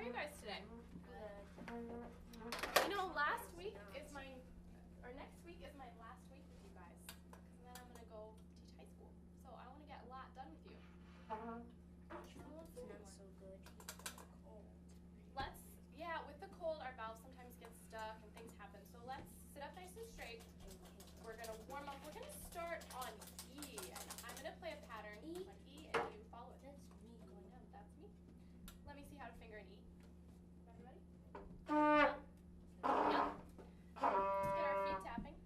you guys today? You know, next week is my last week with you guys. And then I'm going to go teach high school. So I want to get a lot done with you. Not so good. With the cold, our valve sometimes gets stuck and things happen. So let's sit up nice and straight. We're going to warm up. We're going to start on E. And I'm going to play a pattern on E and you follow it. That's me going down. That's me. Let me see how to finger an E. Everybody? Yep. Let's get our feet tapping.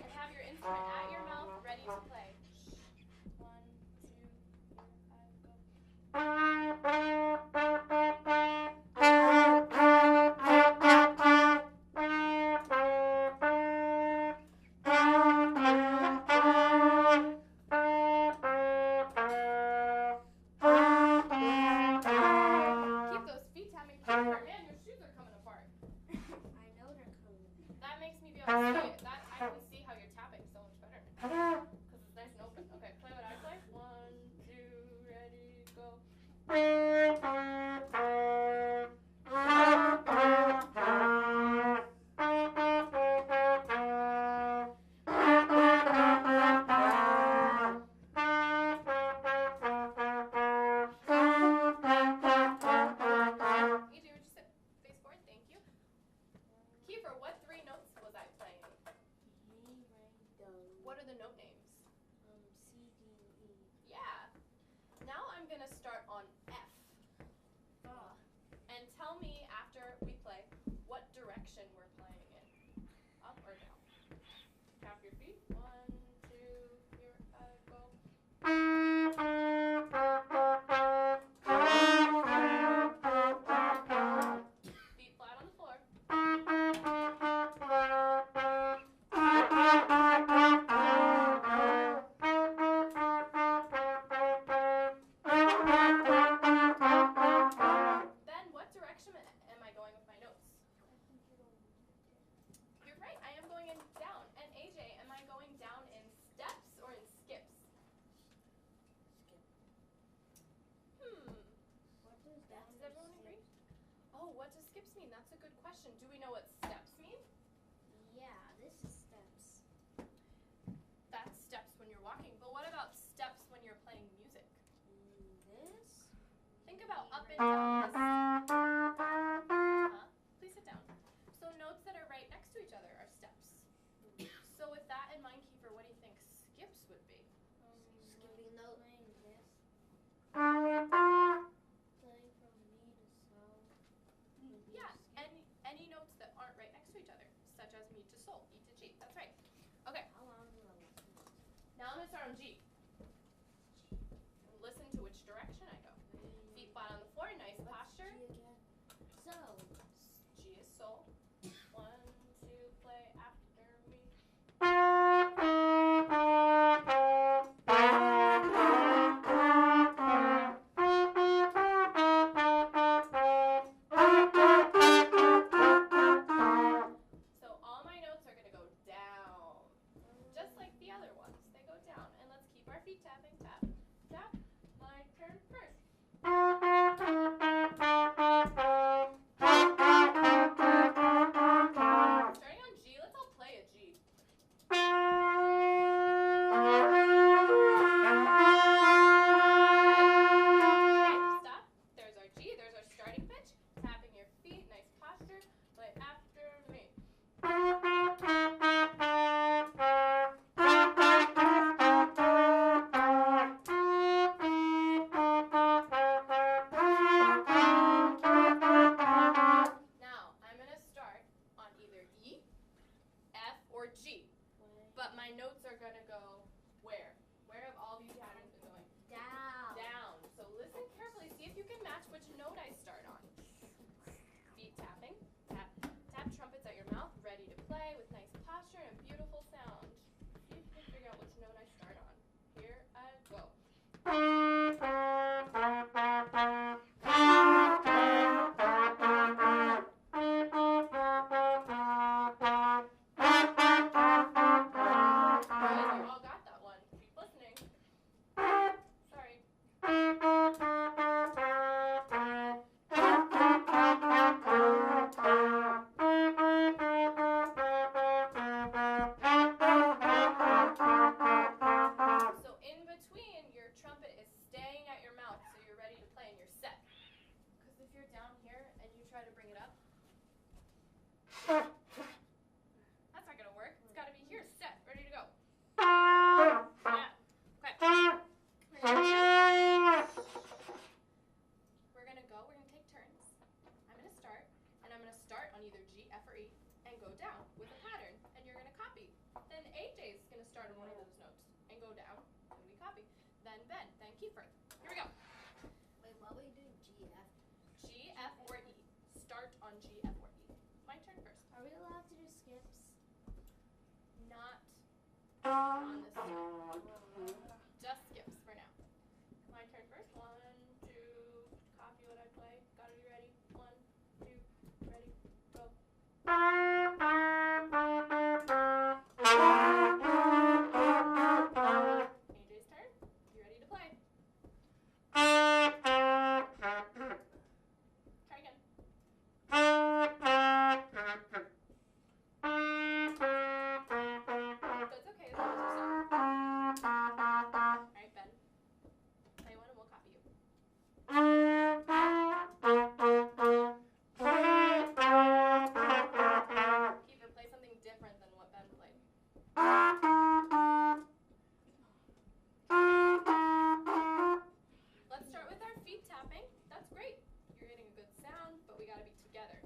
And have your instrument at your mouth, ready to play. 1, 2, 3, 5, go. Keep those feet tapping. Man, your shoes are coming apart. I know they're coming. That makes me be able to see it. I can see how you're tapping so much better. Because it's nice and open. Okay, play what I play. 1, 2, ready, go. Easy, would you sit face forward? Thank you. Kiefer, what 3 notes was I playing? What are the note names? C, D, E. Yeah. Now I'm going to start on F. And tell me after we play what direction we're playing in. Up or down? Tap your feet. 1, 2, 3, 5, go. Feet flat on the floor. Then what direction am I going with my notes? You're right, I am going in down. And AJ, am I going down in steps or in skips? What does that Does everyone agree? Oh, what does skips mean? That's a good question. Do we know what steps mean? Yeah, this is steps. That's steps when you're walking. But what about steps when you're playing music? This? Think about up and down. Please sit down. So notes that are right next to each other are steps. So with that in mind, Kiefer, what do you think skips would be? Skipping note. Playing this. Playing from me to sol. Yeah, any notes that aren't right next to each other, such as mi to sol, E to G. That's right. Okay, How long do I listen? now I'm going to start on G. And listen to which direction I go. Feet flat on the floor, nice posture. G again. So. G is sol. 1, 2, play after me. So all my notes are going to go down, just like the other ones. They go down. And let's keep our feet tapping. Tap, tap. My turn first. you're down here and you try to bring it up, that's not gonna work. It's gotta be here, set, ready to go. Yeah. Okay. We're gonna take turns. I'm gonna start, and I'm gonna start on either G, F, or E, and go down with a pattern, and you're gonna copy. Then AJ's gonna start on one of those notes and go down, and we copy. Then Ben, then Kiefer. Here we go. Wait, what were you doing? G, F? G, F, or E. Start on G, F, or E. My turn first. Are we allowed to do skips? Not on this turn. Just skips for now. My turn first. 1, 2, copy what I play. Gotta be ready. 1, 2, ready, go. AJ's turn. You ready to play? Try again. That's okay, as long as you're set. Alright, Ben. Play one and we'll copy you. Kiefer, play something different than what Ben played. Let's start with our feet tapping. That's great. You're getting a good sound, but we gotta be together.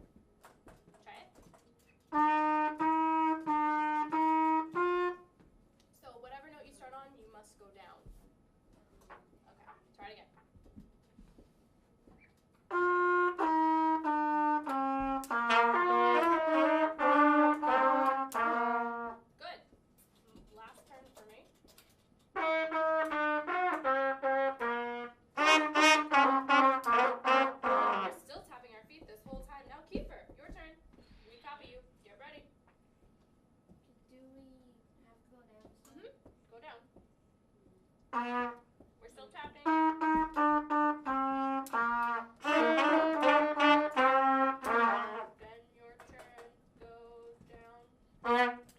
Try it. So whatever note you start on, you must go down. Okay, try it again. Good. Last turn for me. We're still tapping our feet this whole time. Now Kiefer, your turn. We copy you. Get ready. Do we have to go down? Go down. We're still tapping. Then your turn goes down.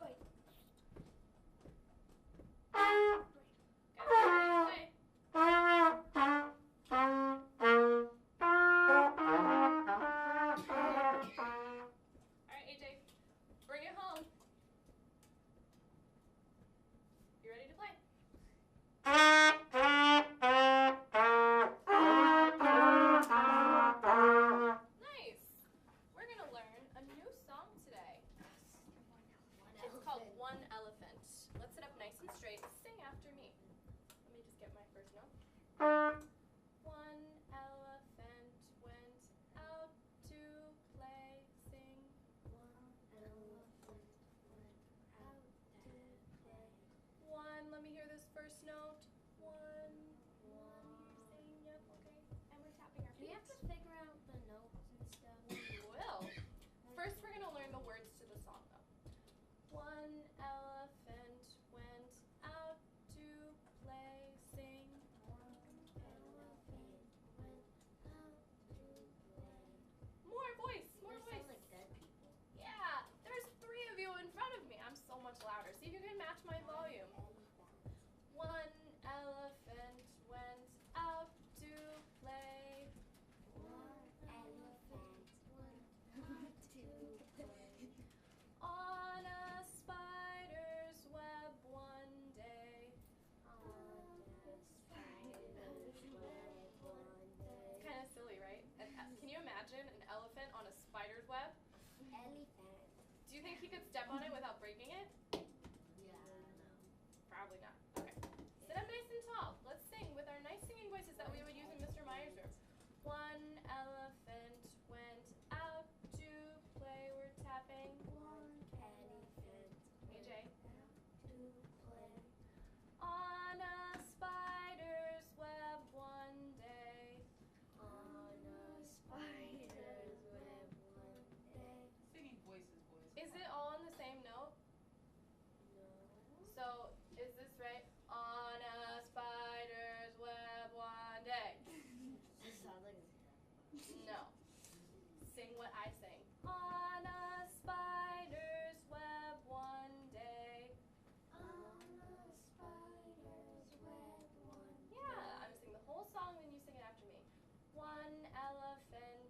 Wait. Okay, Alright, AJ, bring it home. You ready to play? Nice. We're gonna learn a new song today. It's called One Elephant. Let's sit up nice and straight. Sing after me. Let me just get my first note. One elephant went out to play. Sing. One elephant went out to play. One. Let me hear this first note. One. One. You're saying yep. Okay. And we're tapping our Do we feet. have to figure out the notes and stuff? We will. First, we're gonna learn the words to the song, though. One elephant went out to play. Sing. One elephant went out to play. More voice. More They voice. sound like dead people. Yeah. There's 3 of you in front of me. I'm so much louder. See if you can match my volume. One elephant went out to play. One elephant went out to play. On a spider's web one day. On a spider's web one day. It's kind of silly, right? Can you imagine an elephant on a spider's web? Elephant. Do you think he could step on it without breaking it? Yeah, no. Probably not. Okay. Sit up nice and tall. Let's sing with our nice singing voices that we would use in Mr. Meyer's room. One elephant went out to play. We're tapping. One elephant AJ. out to play. On a spider's web one day. On a spider's web one day. Singing voices, boys. Is it all on the same note? No. So, is this right? On a spider's web one day. This sounds like No. Sing what I sing. On a spider's web one day. on a spider's web one Yeah, I'm gonna sing the whole song and you sing it after me. One elephant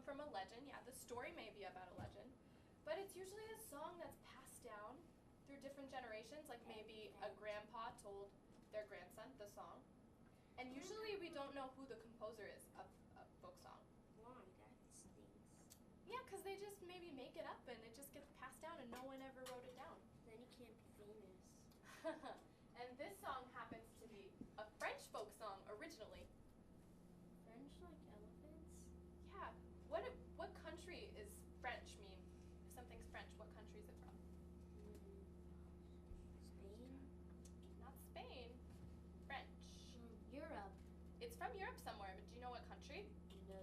from a legend. Yeah, the story may be about a legend, but it's usually a song that's passed down through different generations, like maybe a grandpa told their grandson the song. And usually we don't know who the composer is of a folk song. Why? That stinks. Yeah, because they just maybe make it up and it just gets passed down and no one ever wrote it down. Then you can't be famous. And this song happens to be a French folk song originally. French like elephants? Yeah. What country is French mean? If something's French, what country is it from? Spain? Not Spain. French. Europe. It's from Europe somewhere, but do you know what country? No.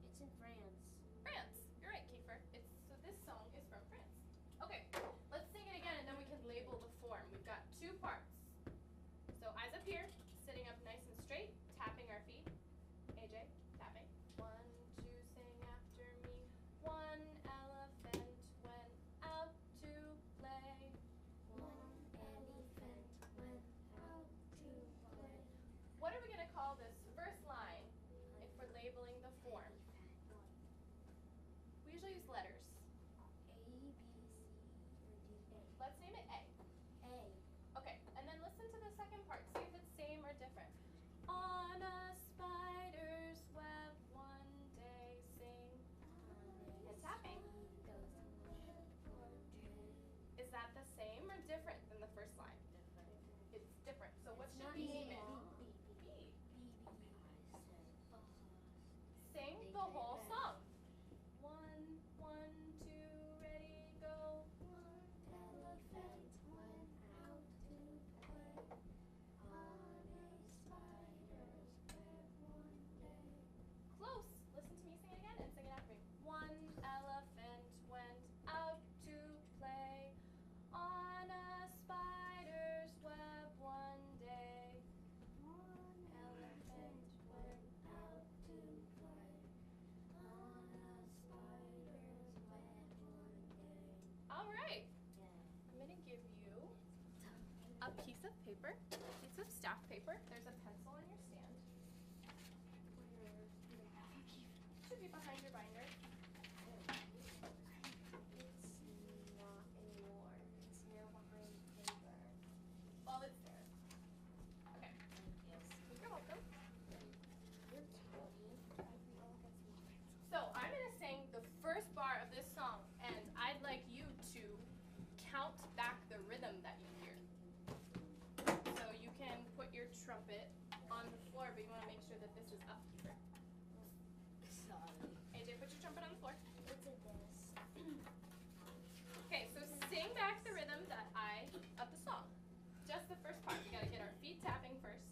It's in France. France. You're right, Kiefer. So this song is from France. Okay, let's sing it again and then we can label the form. We've got two parts. So eyes up here, sitting up nice and straight, tapping our feet. AJ, tapping. 1, 2, sing after me. One elephant went out to play. One elephant went out to play. What are we going to call this first line if we're labeling the form? We usually use letters. A, B, C, or D, A. Let's name it A. A. Okay, and then listen to the second part. See if it's same or different. On a spider's web one day sing. And tapping. Is that the same or different than the first line? It's different. So what should we name it? B. Sing the whole song. 1, 1, 2, ready, go. One elephant went out to play on a spider's web one day. Close. Listen to me sing it again and sing it after me. One elephant went out to play on a spider's web one day. One elephant went out to play on a spider's web one day. All right. Yeah. I'm going to give you a piece of paper, a piece of staff paper. There's a pencil on your stand. Should be behind your binder. It's not anymore. It's now behind paper. Well, it's there. Okay. Yes. You're welcome. You're tiny. So I'm going to sing the first bar of this song, and I'd like you to count back the rhythm that you hear. So you can put your trumpet on the floor, but you want to make sure that this is up here. Sorry. AJ, put your trumpet on the floor. What's a this? Okay, so sing back the rhythm of the song. Just the first part. We got to get our feet tapping first.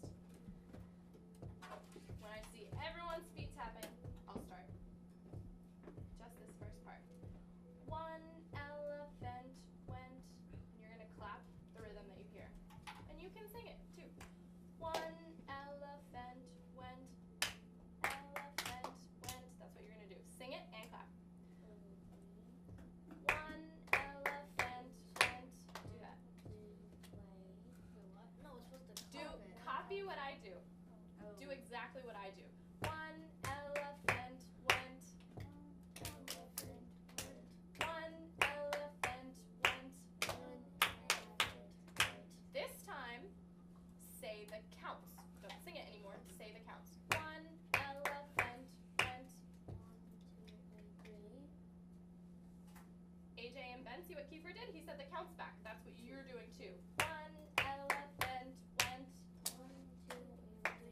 When I see everyone's feet tapping, I'll start. Just this first part. One elephant went, and you're going to clap the rhythm that you hear. And you can sing it too. One elephant went, elephant went. That's what you're going to do. Sing it and clap. One elephant went. Do that. What? No, it's supposed to Copy what I do. Oh. Do exactly what I do. One elephant went. One elephant went. This time, say the counts. Don't sing it anymore. Say the counts. One elephant went. AJ and Ben, see what Kiefer did? He said the counts back. That's what you're doing too. One elephant went. 1, 2, and 3.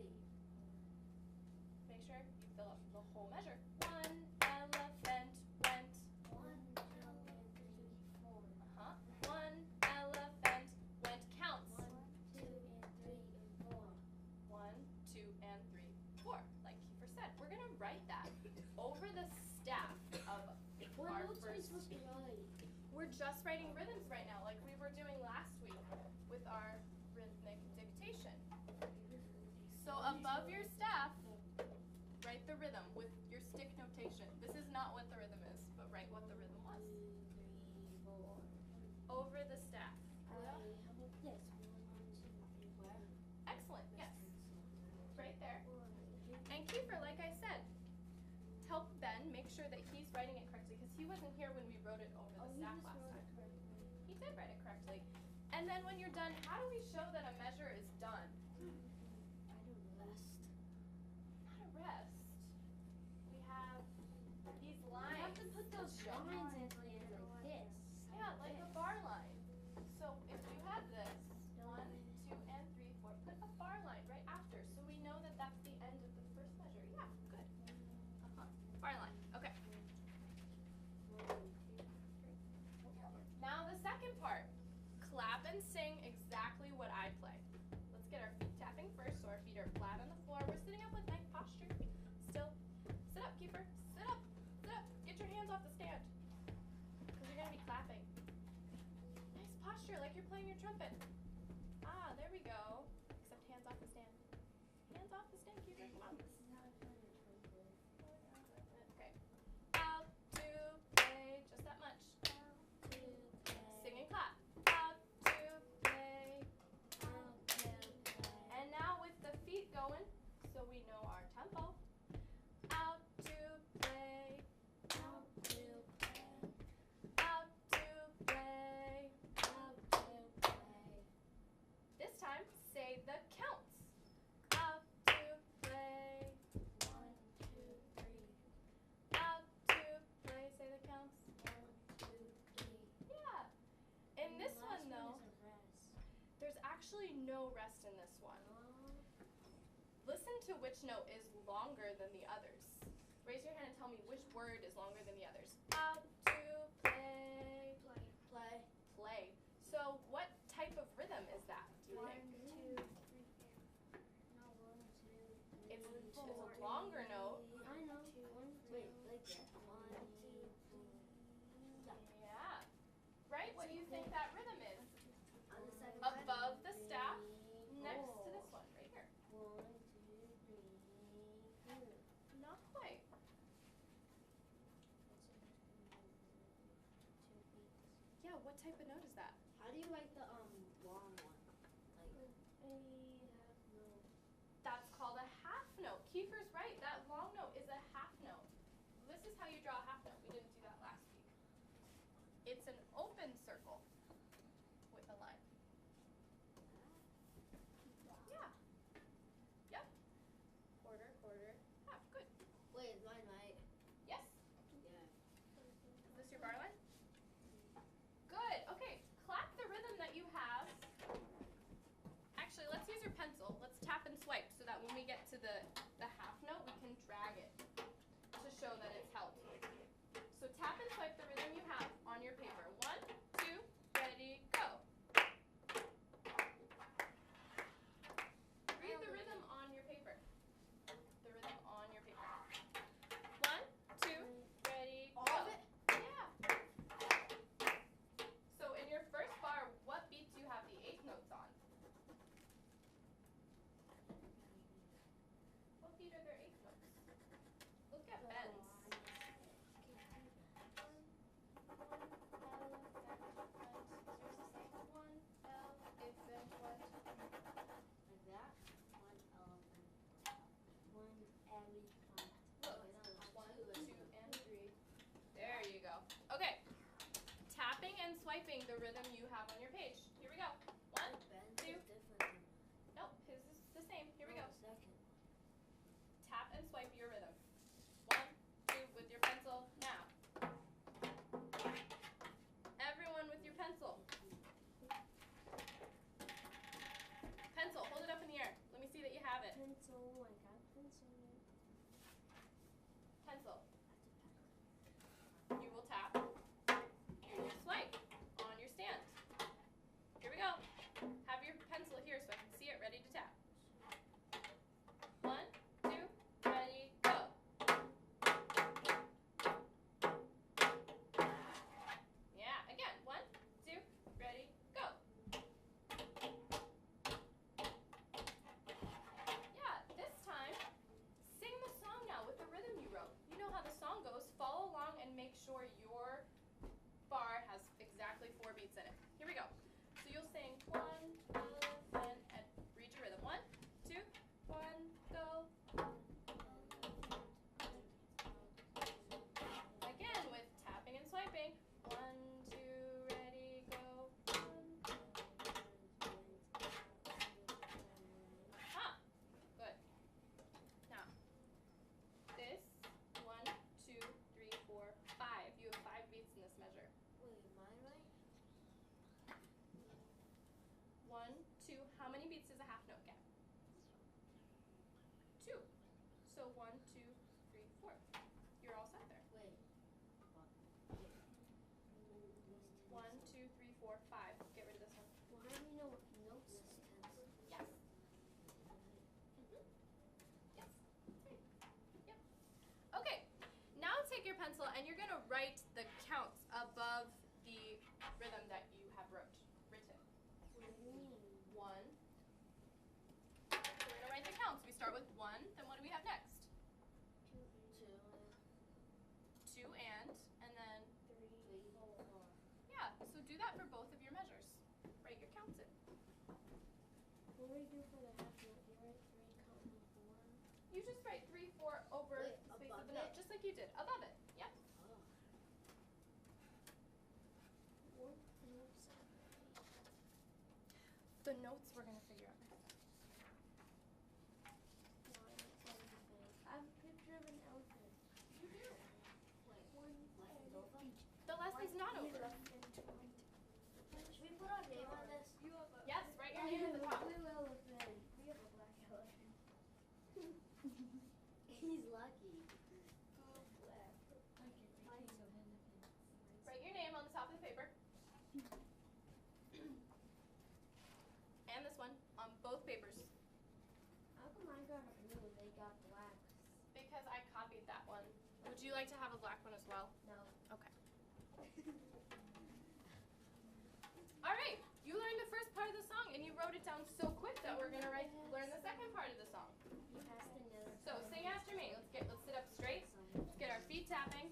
Make sure you fill up the whole measure. One elephant went. 1, 2, and 3, 4. Uh-huh. One elephant went. Counts. 1, 2, and 3, and 4. 1, 2, and 3, 4. Like Kiefer said, we're gonna write that over the staff of What our notes are we first. supposed to write? We're just writing rhythms right now, like we were doing last week with our rhythmic dictation. So above your staff, write the rhythm with your stick notation. This is not what the rhythm is, but write what the rhythm was. 2, 3, 4. Over the staff. How about this? 1, 2, 3, where? Excellent, yes. Right there. 1, 2, And Kiefer, like I said, help Ben make sure that he's writing it correctly because he wasn't here when we wrote it over the stack last time. He did write it correctly. And then when you're done, how do we show that a measure is done? Not a rest. We have these lines. You have to put those lines in like this. Yeah, like a bar line. So if you have this, 1, 2, and 3, 4, put a bar line right after so we know that that's the end of the first measure. Yeah, good. Bar line. Okay. Now the second part. Clap and sing exactly what I play. Let's get our feet tapping first so our feet are flat on the floor. We're sitting up with nice posture. Still. Sit up, Kiefer. Sit up. Sit up. Get your hands off the stand. Because you're going to be clapping. Nice posture like you're playing your trumpet. Ah, there we go. Except hands off the stand. Hands off the stand, Kiefer. Come on. Okay. Out, 2, play. Just that much. Sing and clap. Out, 2, play. And now with the feet going, so we know our tempo. Out, 2, play. Out, 2, play. Out, 2, play. Out, 2, play. This time, say the counts. Out, 2, play. 1, 2, 3. Out, 2, play. Say the counts. 1, 2, 3. Yeah. In this one though, there's actually no rest in this one. Listen to which note is longer than the others. Raise your hand and tell me which word is longer than the others. Out, 2, play. Play. Play. So what type of rhythm is that, do you 1, think? 2, 3. No, 1, 2, 3. It's a longer note. I know. 1, 2. Wait, like that. 1, 2, 3. Yeah. Right? What do you think that rhythm is? On the second Above the staff, next to this one, right here. 1, 2, 3, 4. Not quite. Yeah, what type of note is that? How do you write the long one? Like a half note. That's called a half note. Kiefer's right. That long note is a half note. This is how you draw a half note. We didn't do that last week. It's an open circle with a line. Yeah. Yep. Quarter, quarter, half. Good. Wait, is mine right? Yes. Yeah. Is this your bar line? Good. Okay. Clap the rhythm that you have. Actually, let's use your pencil. Let's tap and swipe so that when we get to the half note, we can drag it to show that it's held. So tap and swipe the rhythm you have on your paper. 1, 2, ready, go. Read the rhythm on your paper. The rhythm on your paper. 1, 2, ready, go. All of it? Yeah. So in your first bar, what beat do you have the eighth notes on? What beat are their eighth notes? Look at Ben's. There you go. Okay. Tapping and swiping the rhythm you have on your page. Here we go. 1, 2. Nope, his is the same. Here we go. Tap and swipe your rhythm. 1, 2 with your pencil. Now. Everyone with your pencil. Pencil, hold it up in the air. Let me see that you have it. Pencil, I got pencil. Pencil. You will tap. You will swipe on your stand. pencil and you're gonna write the counts above the rhythm that you have written. One. So we're gonna write the counts. We start with one, then what do we have next? Two and then yeah, so do that for both of your measures. Write your counts in. What do we do for the half note? Do you write 3, comma 4? You just write 3, 4 over Wait, the space of above the note, it? just like you did. Above it. Yep. Oh. The notes we're gonna figure out next time. I have a picture of an elephant. You do. Wait, The lesson's not over. should we put our name on this? Yes, write your name at the top. Blue elephant. We have a black elephant. He's lucky. Blue, black. Write your name on the top of the paper. And this one on both papers. How come I got blue and they got black? Because I copied that one. Would you like to have a black one as well? No. Okay. All right. You learned the first part of the song and you wrote it down so quick that we're gonna learn the second part of the song. So sing after me. Let's sit up straight. Let's get our feet tapping.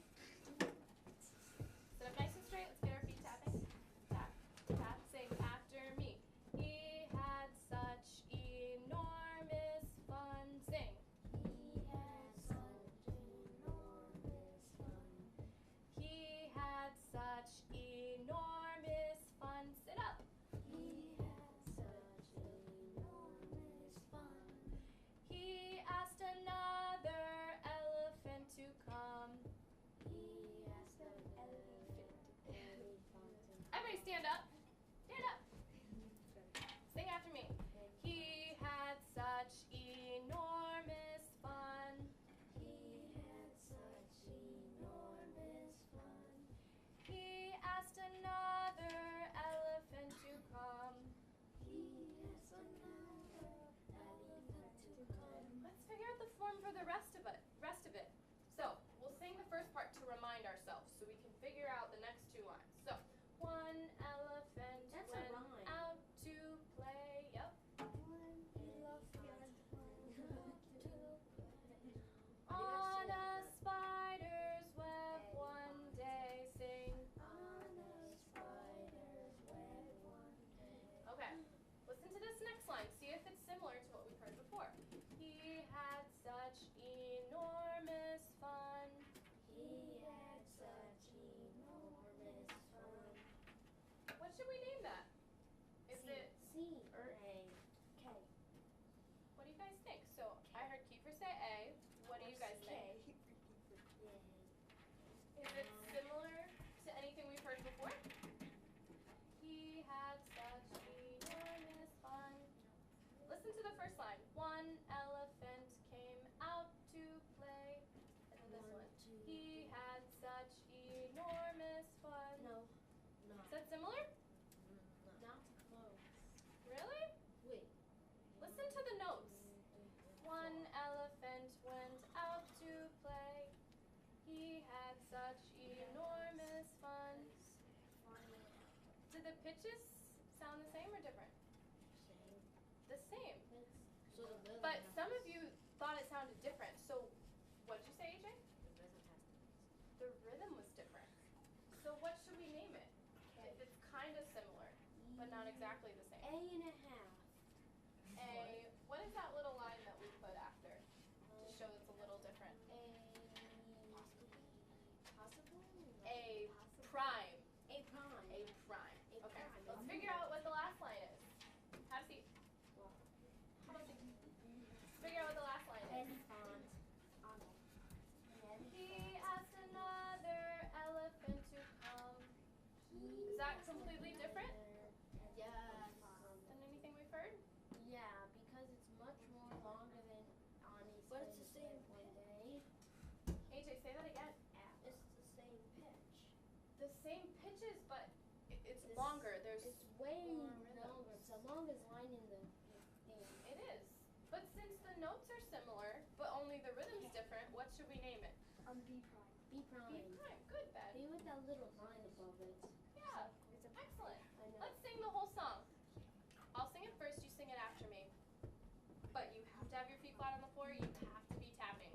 Sit up nice and straight. Let's get our feet tapping. Tap, tap, sing after me. He had such enormous fun. Sing. He had such enormous fun. He had such enormous fun. Sit up. He had such enormous fun. He asked another elephant to come. He asked an elephant to Everybody stand up. Stand up. Sing after me. He had such enormous fun. He had such enormous fun. He asked another elephant to come. He asked another elephant to come. Let's figure out the form for the rest of it. So we'll sing the first part to remind ourselves so we can figure out the next two lines. So one elephant That's a went rhyme. out to play. Yep. On a spider's web one day. Sing. On a spider's web one day. Okay. Listen to this next line. See if it's similar to what we've heard before. He had such enormous fun. He had such enormous fun. What should we name that? Is it? C or A K? What do you guys think? So I heard Kiefer say A. What do you guys think? Is it similar to anything we've heard before? He had such enormous fun. Listen to the first line. One elephant came out to play. And then this one. He had such enormous fun. No. Is that similar? Not close. Really? Wait. Listen to the notes. One elephant went out to play. He had such enormous fun. Do the pitches sound the same or different? The same. So the rhythm But has some to- of you thought it sounded different. So what did you say, AJ? The rhythm was different. So what should we name it? If it's kind of similar, but not exactly the same. A and a half. What is that little line that we put after to show it's a little different? Possible? A prime. A prime. A prime. A Okay, prime. let's figure out what the last line is. Have a seat. Have a seat. Figure out what the last line is. Elephant. He asked another elephant to come. Is that completely different Yes. than anything we've heard? Yeah, because it's much more longer than Ani's. But it's the same one day. AJ, say that again. It's the same pitch. The same pitches, but it's It's- longer. There's It's way more rhythms. longer. It's the longest line in the thing. It is. But since the notes are similar, but only the rhythm's different, what should we name it? B prime. B prime. B prime. Good, Ben. B with that little line above it. Yeah. It's a Excellent. I know. Let's sing the whole song. I'll sing it first, you sing it after me. But you have to have your feet flat on the floor. You have to be tapping.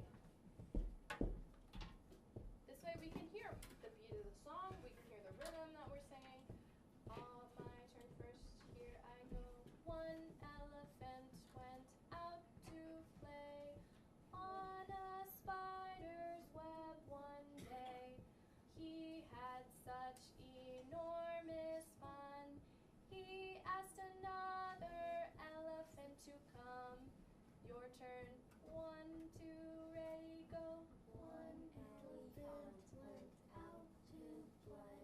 This way we can hear the beat of the song. We can hear the rhythm that we're singing. My turn first. Here I go. One elephant went out to play on a spider's web one day. He had such enormous fun. He asked another elephant to come. Your turn. 1, 2, ready, go. One elephant went out to play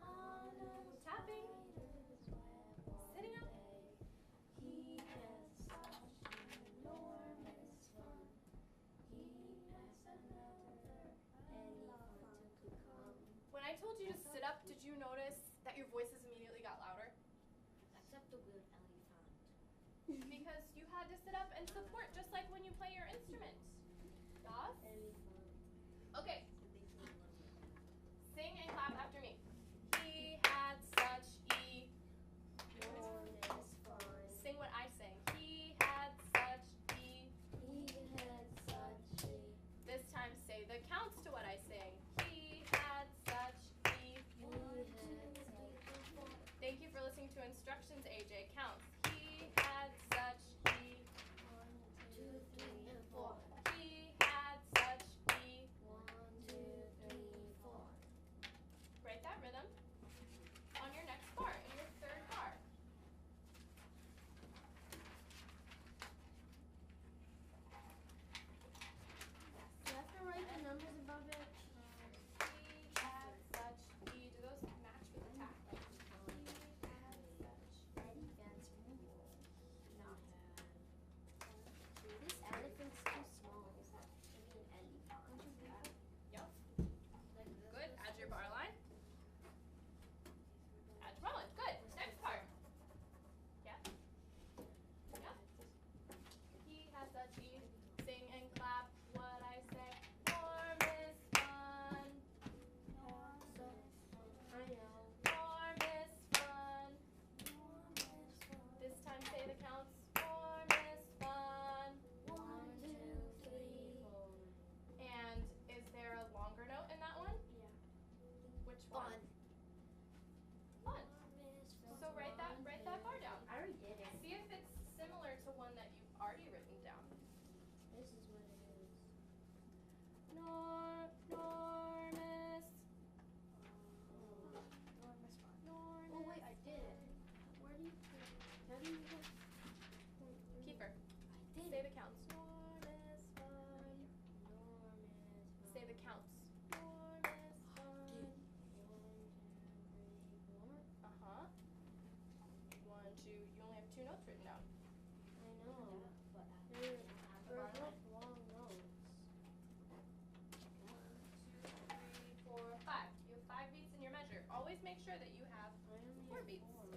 on a Tapping. spider's web one Sitting up. day. He had such enormous fun. He asked another elephant to come. When I told you to sit up, did you notice that your voices immediately got louder? Except the weird elephant. Because you had to sit up and support, just like when you play your instrument. Yes? Elephant. Okay, sing and clap after me. He had such Enormous fun. Sing what I sing. He had such He had such This time say the counts to what I sing. He had such Thank you for listening to instructions, AJ. Counts. He had such 1, 2, 3, 4. He had such 1, 2, 3, 4. Write that rhythm on your next bar, in your third bar. You have to write the numbers above it. He had such Do those match with the tack? He had such Elephant's not. This elephant's too small. I mean, elephant. Yep. Like this Good. is Add your too bar line. Add your bar line. Good. Next part. Yeah. Yep. He has such Sing and clap what I say. Warm is fun. I know. Warm is fun. This time say the counts. Warm is fun. 1, 2, 3, 4. And is there a longer note in that one? Yeah. Which one? Fun. So write that bar down. I already did it. See if it's similar to one that you've already written down. This is what it is. Enormous. Oh wait, I did it. Where do you put it? How do you put Kiefer, I did say it. the counts. Enormous fun. Say the counts. Enormous fun. 1, 2, 3, 4. Uh-huh. 1, 2. You only have 2 notes written down. I know. But They're both long notes. 1, 2, 3, 4, 5. You have 5 beats in your measure. Always make sure that you have I only 4 have beats. 4. 1,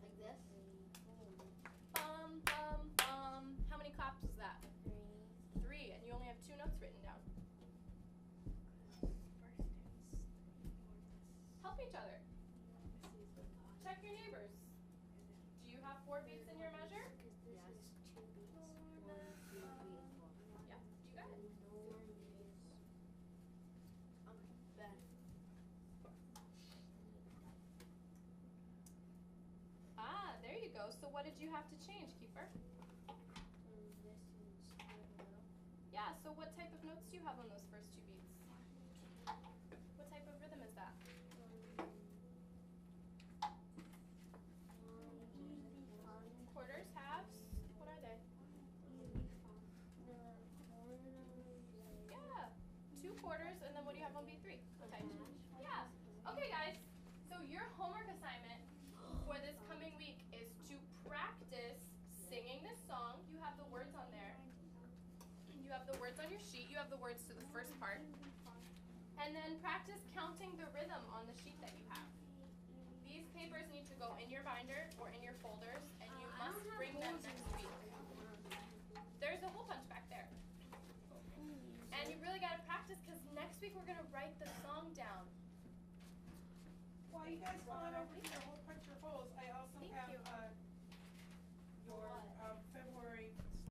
like this? 2, Bum, bum, bum. How many claps is that? 3, 3. And you only have 2 notes written down. Help each other. Check your neighbors. Do you have 4 beats in your measure? because this Yes. is 2 beats. 1, 2, 3, 4. Yeah, you got it. Ben. Ah, there you go. So what did you have to change, Kiefer? Yeah, so what type of notes do you have on those first 2 beats? What type of rhythm is that? Quarters, halves? What are they? Yeah, 2 quarters, and then what do you have on B3? What type? Yeah. Okay, guys. So your homework assignment for this coming week is to practice singing this song. You have the words on there. You have the words on your sheet. You have the words to the first part. And then practice counting the rhythm on the sheet that you have. These papers need to go in your binder or in your folders, and you must bring them next week. There's a hole punch back there. And you really got to practice because next week week we're gonna write the song down. While you guys find over here, hold punch your holes. I also Thank have you. your